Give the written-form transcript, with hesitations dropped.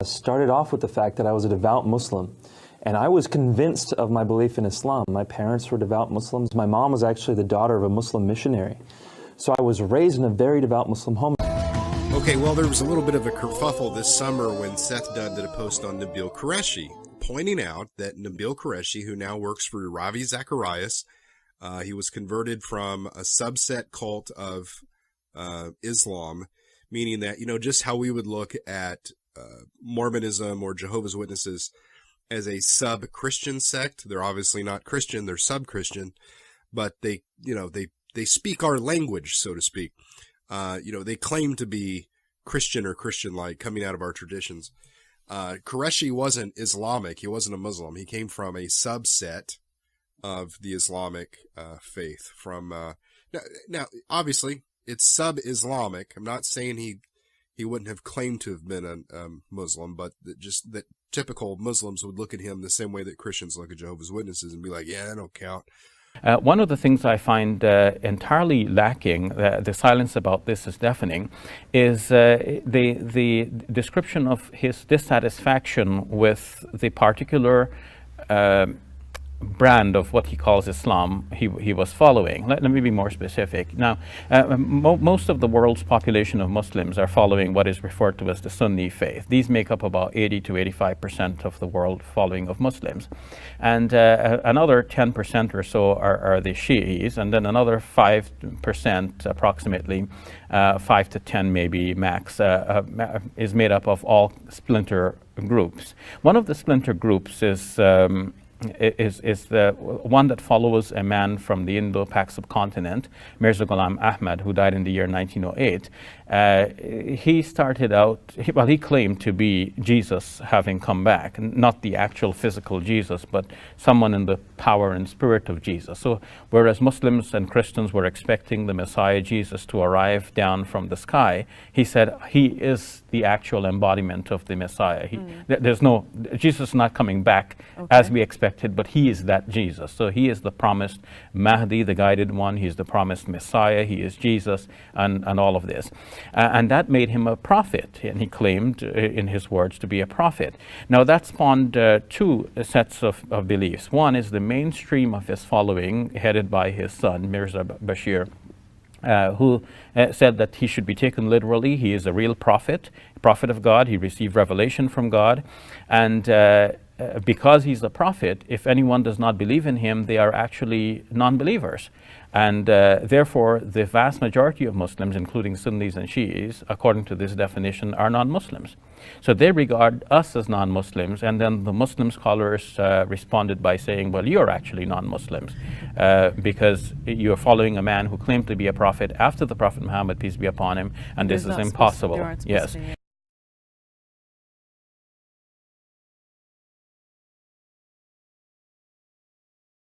Started off with the fact that I was a devout Muslim, and I was convinced of my belief in Islam. My parents were devout Muslims. My mom was actually the daughter of a Muslim missionary. So I was raised in a very devout Muslim home. Okay, well, there was a little bit of a kerfuffle this summer when Seth Dunn did a post on Nabil Qureshi, pointing out that Nabil Qureshi, who now works for Ravi Zacharias, he was converted from a subset cult of Islam, meaning that, you know, just how we would look at Mormonism or Jehovah's Witnesses as a sub-Christian sect. They're obviously not Christian, they're sub-Christian, but they, you know, they speak our language, so to speak. You know, they claim to be Christian or Christian-like, coming out of our traditions. Qureshi wasn't Islamic. He wasn't a Muslim. He came from a subset of the Islamic faith. From now, obviously, it's sub-Islamic. I'm not saying he wouldn't have claimed to have been a Muslim, but just that typical Muslims would look at him the same way that Christians look at Jehovah's Witnesses and be like, yeah, that don't count. One of the things I find entirely lacking, the silence about this is deafening, is the description of his dissatisfaction with the particular brand of what he calls Islam he was following. Let me be more specific. Now, most of the world's population of Muslims are following what is referred to as the Sunni faith. These make up about 80 to 85% of the world following of Muslims. And another 10% or so are the Shi'is, and then another 5% approximately, 5 to 10 maybe max, is made up of all splinter groups. One of the splinter groups is the one that follows a man from the Indo-Pak subcontinent, Mirza Ghulam Ahmad, who died in the year 1908. He started out, he claimed to be Jesus having come back, not the actual physical Jesus, but someone in the power and spirit of Jesus. So whereas Muslims and Christians were expecting the Messiah Jesus to arrive down from the sky, he said he is the actual embodiment of the Messiah. There's no, Jesus is not coming back as we expected, but he is that Jesus. So he is the promised Mahdi, the guided one. He's the promised Messiah. He is Jesus, and all of this. And that made him a prophet, and he claimed, in his words, to be a prophet. Now that spawned two sets of beliefs. One is the mainstream of his following, headed by his son, Mirza Bashir, who said that he should be taken literally. He is a real prophet of God. He received revelation from God. And because he's a prophet, if anyone does not believe in him, they are actually non-believers. And therefore, the vast majority of Muslims, including Sunnis and Shi'is, according to this definition, are non-Muslims. So they regard us as non-Muslims, and then the Muslim scholars responded by saying, well, you're actually non-Muslims because you're following a man who claimed to be a prophet after the Prophet Muhammad, peace be upon him, and this is impossible. Yes.